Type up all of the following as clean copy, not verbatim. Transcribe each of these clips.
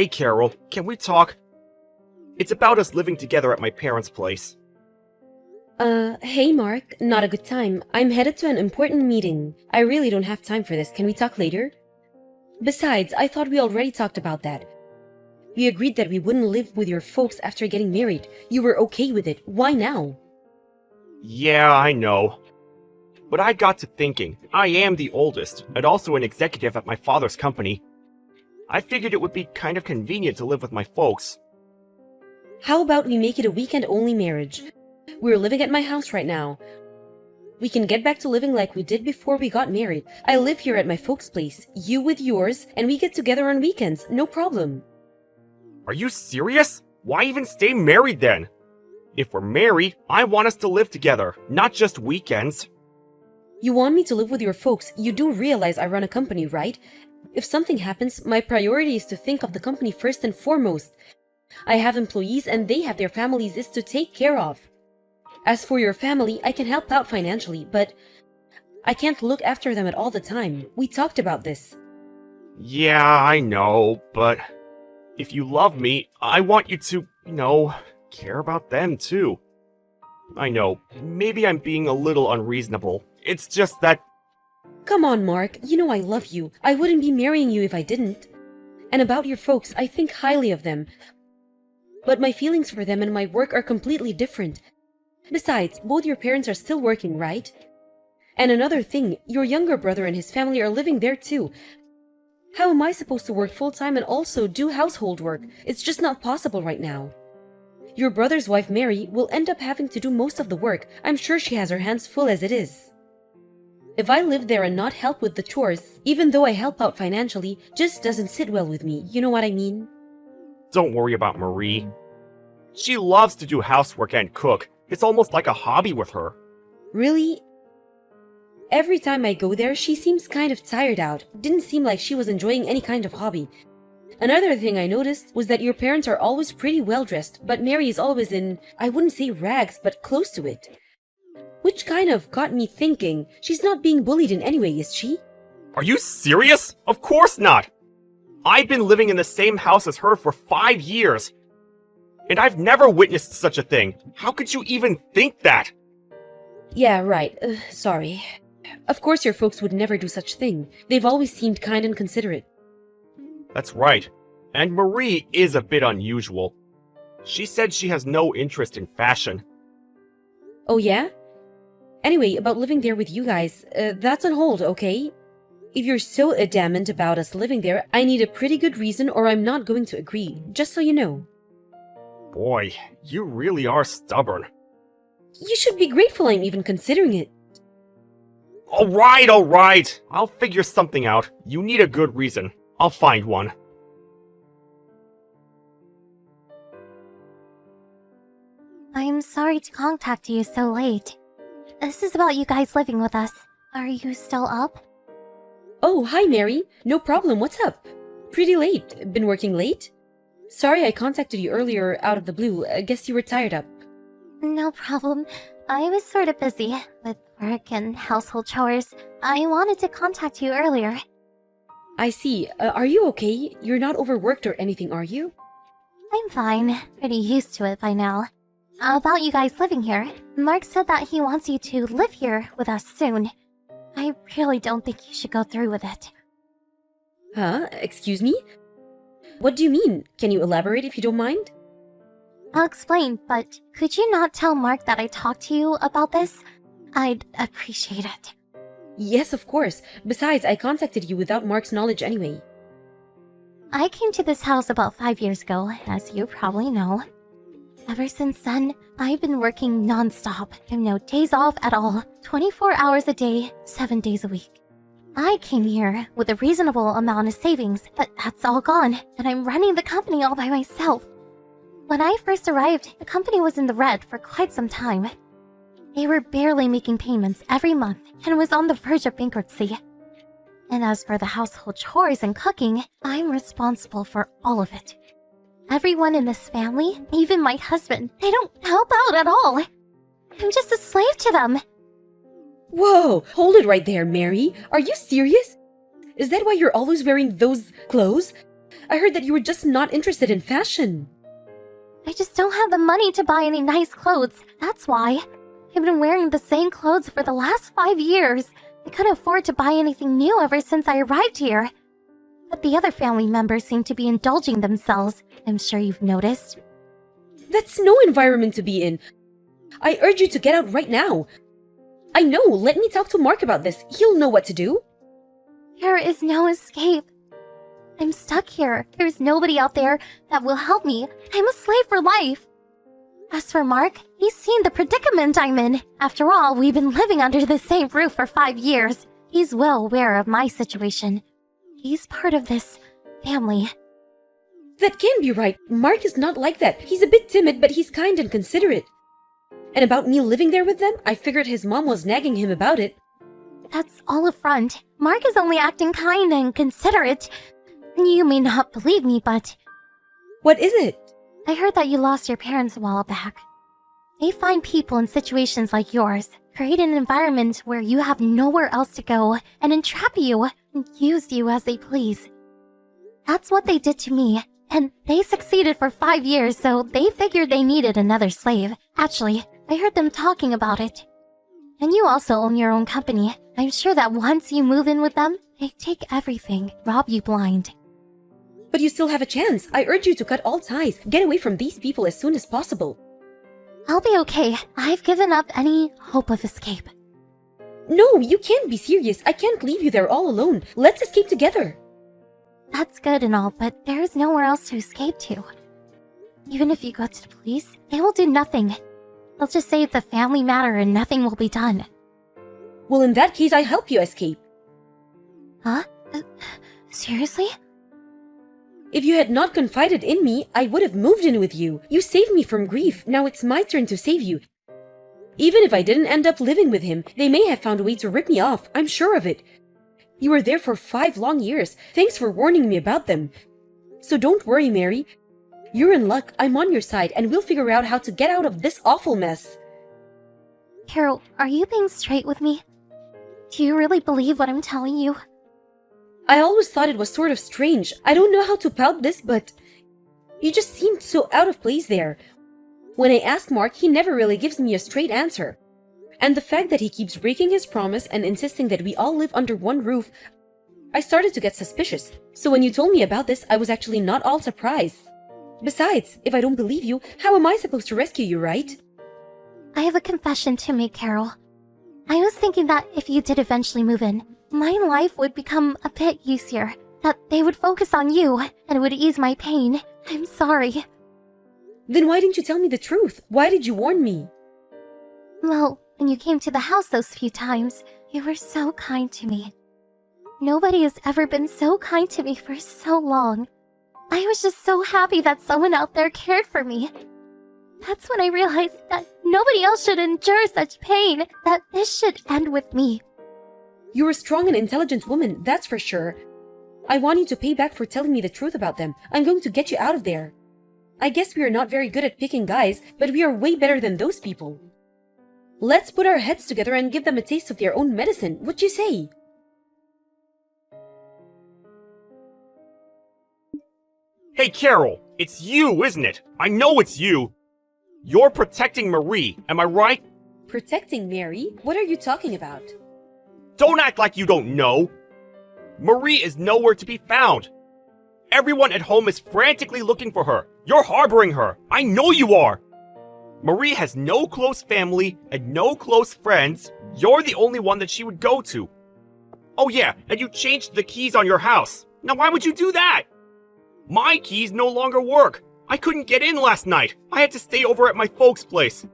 Hey Carol, can we talk? It's about us living together at my parents' place. Hey Mark, not a good time. I'm headed to an important meeting. I really don't have time for this. Can we talk later? Besides, I thought we already talked about that. We agreed that we wouldn't live with your folks after getting married. You were okay with it. Why now? Yeah, I know. But I got to thinking, I am the oldest, and also an executive at my father's company. I figured it would be kind of convenient to live with my folks. How about we make it a weekend-only marriage? We're living at my house right now. We can get back to living like we did before we got married. I live here at my folks' place, you with yours, and we get together on weekends, no problem. Are you serious? Why even stay married then? If we're married, I want us to live together, not just weekends. You want me to live with your folks. You do realize I run a company, right? If something happens, my priority is to think of the company first and foremost. I have employees and they have their families is to take care of. As for your family, I can help out financially, but I can't look after them at all the time. We talked about this. Yeah, I know, but if you love me, I want you to, care about them too. I know, maybe I'm being a little unreasonable. It's just that... Come on, Mark. You know I love you. I wouldn't be marrying you if I didn't. And about your folks, I think highly of them. But my feelings for them and my work are completely different. Besides, both your parents are still working, right? And another thing, your younger brother and his family are living there too. How am I supposed to work full-time and also do household work? It's just not possible right now. Your brother's wife, Mary, will end up having to do most of the work. I'm sure she has her hands full as it is. If I live there and not help with the chores, even though I help out financially, just doesn't sit well with me. You know what I mean? Don't worry about Marie. She loves to do housework and cook. It's almost like a hobby with her. Really? Every time I go there, she seems kind of tired out. Didn't seem like she was enjoying any kind of hobby. Another thing I noticed was that your parents are always pretty well dressed, but Mary is always in, I wouldn't say rags, but close to it. Which kind of got me thinking, she's not being bullied in any way, is she? Are you serious? Of course not! I've been living in the same house as her for 5 years. And I've never witnessed such a thing. How could you even think that? Yeah, right. Sorry. Of course your folks would never do such thing. They've always seemed kind and considerate. That's right. And Marie is a bit unusual. She said she has no interest in fashion. Oh yeah? Anyway, about living there with you guys, that's on hold, okay? If you're so adamant about us living there, I need a pretty good reason or I'm not going to agree, just so you know. Boy, you really are stubborn. You should be grateful I'm even considering it. Alright. I'll figure something out. You need a good reason. I'll find one. I'm sorry to contact you so late. This is about you guys living with us. Are you still up? Oh, hi Mary. No problem, what's up? Pretty late. Been working late? Sorry I contacted you earlier out of the blue. I guess you were tired up. No problem. I was sort of busy with work and household chores. I wanted to contact you earlier. I see. Are you okay? You're not overworked or anything, are you? I'm fine. Pretty used to it by now. About you guys living here, Mark said that he wants you to live here with us soon. I really don't think you should go through with it. Huh? Excuse me? What do you mean? Can you elaborate if you don't mind? I'll explain, but could you not tell Mark that I talked to you about this? I'd appreciate it. Yes, of course. Besides, I contacted you without Mark's knowledge anyway. I came to this house about 5 years ago, as you probably know. Ever since then, I've been working non-stop and no days off at all, 24 hours a day, 7 days a week. I came here with a reasonable amount of savings, but that's all gone, and I'm running the company all by myself. When I first arrived, the company was in the red for quite some time. They were barely making payments every month and was on the verge of bankruptcy. And as for the household chores and cooking, I'm responsible for all of it. Everyone in this family, even my husband, they don't help out at all. I'm just a slave to them. Whoa! Hold it right there, Mary. Are you serious? Is that why you're always wearing those clothes? I heard that you were just not interested in fashion. I just don't have the money to buy any nice clothes. That's why. I've been wearing the same clothes for the last 5 years. I couldn't afford to buy anything new ever since I arrived here. But the other family members seem to be indulging themselves. I'm sure you've noticed. That's no environment to be in. I urge you to get out right now. I know, let me talk to Mark about this. He'll know what to do. There is no escape. I'm stuck here. There's nobody out there that will help me. I'm a slave for life. As for Mark, he's seen the predicament I'm in. After all, we've been living under the same roof for 5 years. He's well aware of my situation. He's part of this family. That can be right. Mark is not like that. He's a bit timid, but he's kind and considerate. And about me living there with them, I figured his mom was nagging him about it. That's all a front. Mark is only acting kind and considerate. You may not believe me, but What is it? I heard that you lost your parents a while back. They find people in situations like yours, create an environment where you have nowhere else to go, and entrap you and use you as they please. That's what they did to me, and they succeeded for 5 years, so they figured they needed another slave. Actually, I heard them talking about it. And you also own your own company. I'm sure that once you move in with them, they take everything, rob you blind. But you still have a chance. I urge you to cut all ties. Get away from these people as soon as possible. I'll be okay. I've given up any hope of escape. No, you can't be serious. I can't leave you there all alone. Let's escape together. That's good and all, but there's nowhere else to escape to. Even if you go to the police, they will do nothing. They'll just say it's a family matter and nothing will be done. Well, in that case, I help you escape. Huh? Seriously? If you had not confided in me, I would have moved in with you. You saved me from grief. Now it's my turn to save you. Even if I didn't end up living with him, they may have found a way to rip me off. I'm sure of it. You were there for 5 long years. Thanks for warning me about them. So don't worry, Mary. You're in luck. I'm on your side, and we'll figure out how to get out of this awful mess. Carol, are you being straight with me? Do you really believe what I'm telling you? I always thought it was sort of strange. I don't know how to pout this, but you just seemed so out of place there. When I ask Mark, he never really gives me a straight answer. And the fact that he keeps breaking his promise and insisting that we all live under one roof, I started to get suspicious. So when you told me about this, I was actually not all surprised. Besides, if I don't believe you, how am I supposed to rescue you, right? I have a confession to make, Carol. I was thinking that if you did eventually move in, my life would become a bit easier. That they would focus on you, and it would ease my pain. I'm sorry. Then why didn't you tell me the truth? Why did you warn me? Well, when you came to the house those few times, you were so kind to me. Nobody has ever been so kind to me for so long. I was just so happy that someone out there cared for me. That's when I realized that nobody else should endure such pain, that this should end with me. You're a strong and intelligent woman, that's for sure. I want you to pay back for telling me the truth about them. I'm going to get you out of there. I guess we are not very good at picking guys, but we are way better than those people. Let's put our heads together and give them a taste of their own medicine. What you say? Hey, Carol, it's you, isn't it? I know it's you. You're protecting Marie, am I right? Protecting Mary? What are you talking about? Don't act like you don't know. Marie is nowhere to be found. Everyone at home is frantically looking for her. You're harboring her. I know you are. Marie has no close family and no close friends. You're the only one that she would go to. Oh yeah, and you changed the keys on your house. Now why would you do that? My keys no longer work. I couldn't get in last night. I had to stay over at my folks' place.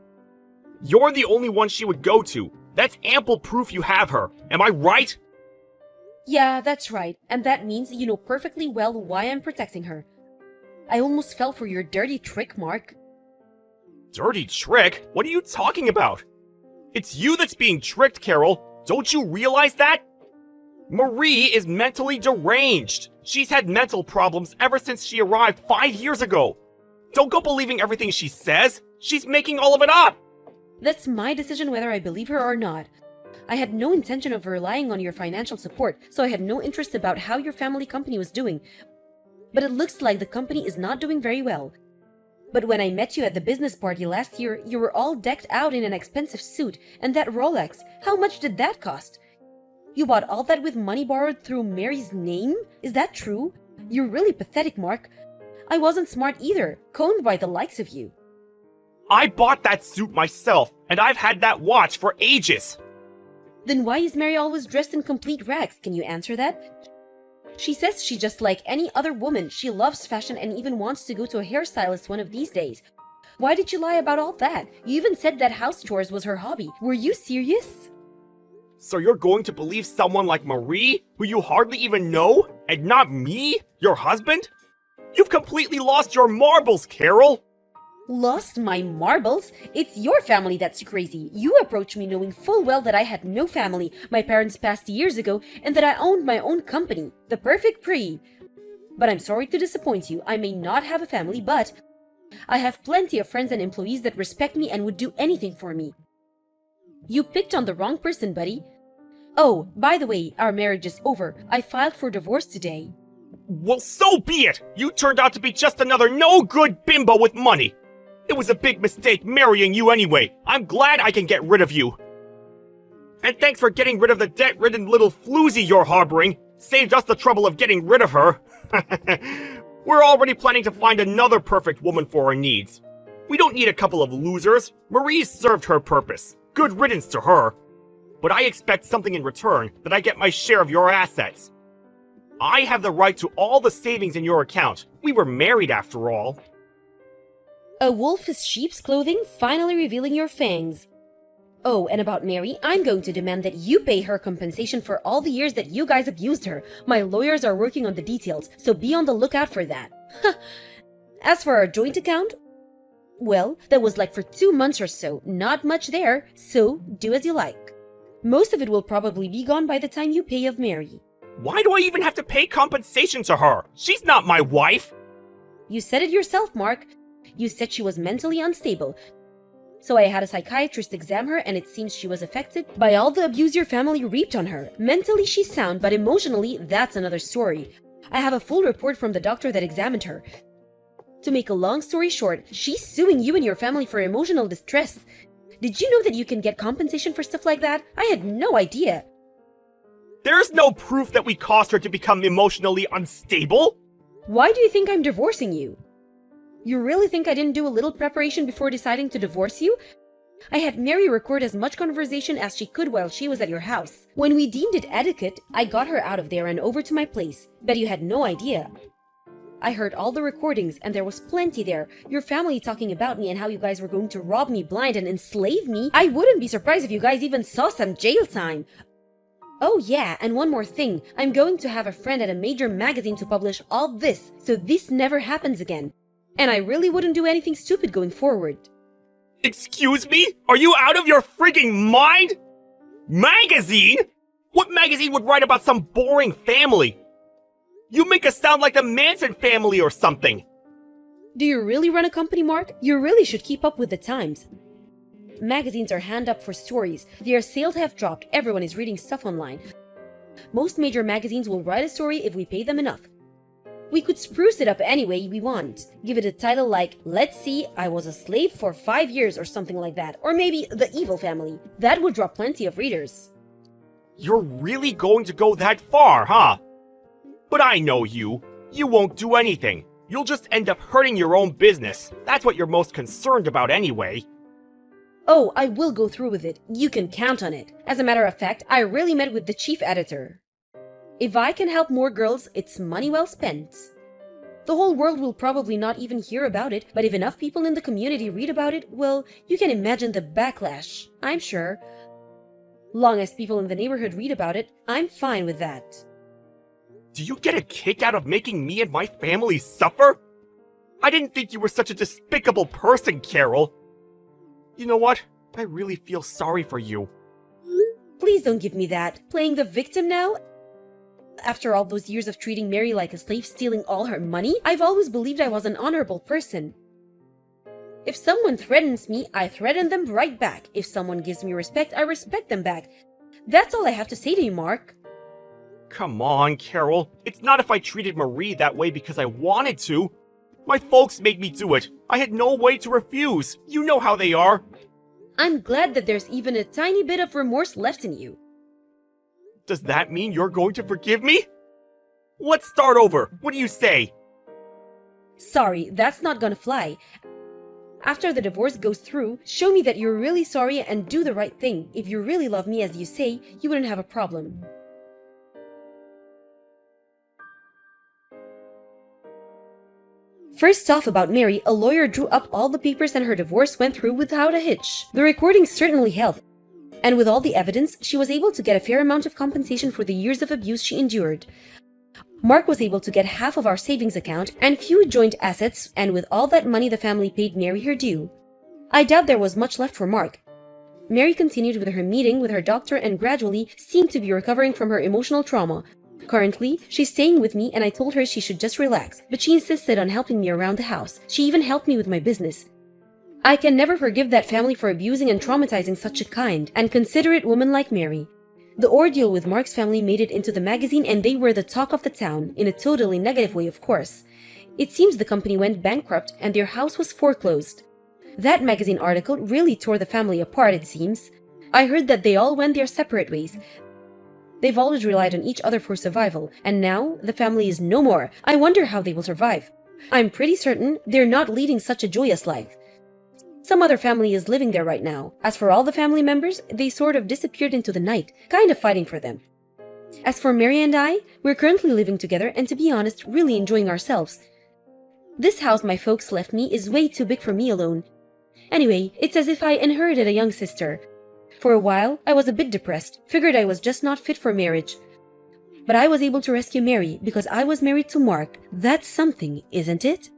You're the only one she would go to. That's ample proof you have her. Am I right? Yeah, that's right. And that means you know perfectly well why I'm protecting her. I almost fell for your dirty trick, Mark. Dirty trick? What are you talking about? It's you that's being tricked, Carol. Don't you realize that? Marie is mentally deranged. She's had mental problems ever since she arrived 5 years ago. Don't go believing everything she says. She's making all of it up. That's my decision whether I believe her or not. I had no intention of relying on your financial support, so I had no interest about how your family company was doing. but it looks like the company is not doing very well. But when I met you at the business party last year, you were all decked out in an expensive suit, and that Rolex, how much did that cost? You bought all that with money borrowed through Mary's name? Is that true? You're really pathetic, Mark. I wasn't smart either, coned by the likes of you. I bought that suit myself, and I've had that watch for ages. Then why is Mary always dressed in complete rags? Can you answer that? She says she's just like any other woman. She loves fashion and even wants to go to a hairstylist one of these days. Why did you lie about all that? You even said that house chores was her hobby. Were you serious? So you're going to believe someone like Marie, who you hardly even know, and not me, your husband? You've completely lost your marbles, Carol! Lost my marbles? It's your family that's crazy. You approached me knowing full well that I had no family, my parents passed years ago, and that I owned my own company, The Perfect Pre. But I'm sorry to disappoint you. I may not have a family, but I have plenty of friends and employees that respect me and would do anything for me. You picked on the wrong person, buddy. Oh, by the way, our marriage is over. I filed for divorce today. Well, so be it! You turned out to be just another no-good bimbo with money! It was a big mistake marrying you anyway. I'm glad I can get rid of you. And thanks for getting rid of the debt-ridden little floozy you're harboring. Saved us the trouble of getting rid of her. We're already planning to find another perfect woman for our needs. We don't need a couple of losers. Marie's served her purpose. Good riddance to her. But I expect something in return, that I get my share of your assets. I have the right to all the savings in your account. We were married after all. A wolf is sheep's clothing, finally revealing your fangs. Oh, and about Mary, I'm going to demand that you pay her compensation for all the years that you guys abused her. My lawyers are working on the details, so be on the lookout for that. As for our joint account, well, that was like for 2 months or so, not much there, so do as you like. Most of it will probably be gone by the time you pay of Mary. Why do I even have to pay compensation to her? She's not my wife! You said it yourself, Mark. You said she was mentally unstable. So I had a psychiatrist examine her, and it seems she was affected by all the abuse your family reaped on her. Mentally, she's sound, but emotionally, that's another story. I have a full report from the doctor that examined her. To make a long story short, she's suing you and your family for emotional distress. Did you know that you can get compensation for stuff like that? I had no idea. There's no proof that we caused her to become emotionally unstable! Why do you think I'm divorcing you? You really think I didn't do a little preparation before deciding to divorce you? I had Mary record as much conversation as she could while she was at your house. When we deemed it etiquette, I got her out of there and over to my place. Bet you had no idea. I heard all the recordings, and there was plenty there. Your family talking about me and how you guys were going to rob me blind and enslave me. I wouldn't be surprised if you guys even saw some jail time. Oh yeah, and one more thing. I'm going to have a friend at a major magazine to publish all this, so this never happens again. And I really wouldn't do anything stupid going forward. Excuse me? Are you out of your frigging mind? Magazine? What magazine would write about some boring family? You make us sound like the Manson family or something. Do you really run a company, Mark? You really should keep up with the times. Magazines are hand up for stories. Their sales have dropped. Everyone is reading stuff online. Most major magazines will write a story if we pay them enough. We could spruce it up any way we want. Give it a title like, let's see, I was a slave for 5 years or something like that. Or maybe The Evil Family. That would draw plenty of readers. You're really going to go that far, huh? But I know you. You won't do anything. You'll just end up hurting your own business. That's what you're most concerned about anyway. Oh, I will go through with it. You can count on it. As a matter of fact, I really met with the chief editor. If I can help more girls, it's money well spent. The whole world will probably not even hear about it, but if enough people in the community read about it, well, you can imagine the backlash, I'm sure. Long as people in the neighborhood read about it, I'm fine with that. Do you get a kick out of making me and my family suffer? I didn't think you were such a despicable person, Carol. You know what? I really feel sorry for you. Please don't give me that. Playing the victim now? After all those years of treating Mary like a slave, stealing all her money, I've always believed I was an honorable person. If someone threatens me, I threaten them right back. If someone gives me respect, I respect them back. That's all I have to say to you, Mark. Come on, Carol. It's not if I treated Marie that way because I wanted to. My folks made me do it. I had no way to refuse. You know how they are. I'm glad that there's even a tiny bit of remorse left in you. Does that mean you're going to forgive me? Let's start over. What do you say? Sorry, that's not gonna fly. After the divorce goes through, show me that you're really sorry and do the right thing. If you really love me as you say, you wouldn't have a problem. First off, about Mary, a lawyer drew up all the papers and her divorce went through without a hitch. The recordings certainly helped. And with all the evidence, she was able to get a fair amount of compensation for the years of abuse she endured. Mark was able to get half of our savings account and few joint assets, and with all that money the family paid Mary her due. I doubt there was much left for Mark. Mary continued with her meeting with her doctor and gradually seemed to be recovering from her emotional trauma. Currently, she's staying with me and I told her she should just relax, but she insisted on helping me around the house. She even helped me with my business. I can never forgive that family for abusing and traumatizing such a kind and considerate woman like Mary. The ordeal with Mark's family made it into the magazine and they were the talk of the town, in a totally negative way, of course. It seems the company went bankrupt and their house was foreclosed. That magazine article really tore the family apart, it seems. I heard that they all went their separate ways. They've always relied on each other for survival, and now the family is no more. I wonder how they will survive. I'm pretty certain they're not leading such a joyous life. Some other family is living there right now. As for all the family members, they sort of disappeared into the night, kind of fighting for them. As for Mary and I, we're currently living together and to be honest, really enjoying ourselves. This house my folks left me is way too big for me alone. Anyway, it's as if I inherited a young sister. For a while, I was a bit depressed, figured I was just not fit for marriage. But I was able to rescue Mary because I was married to Mark. That's something, isn't it?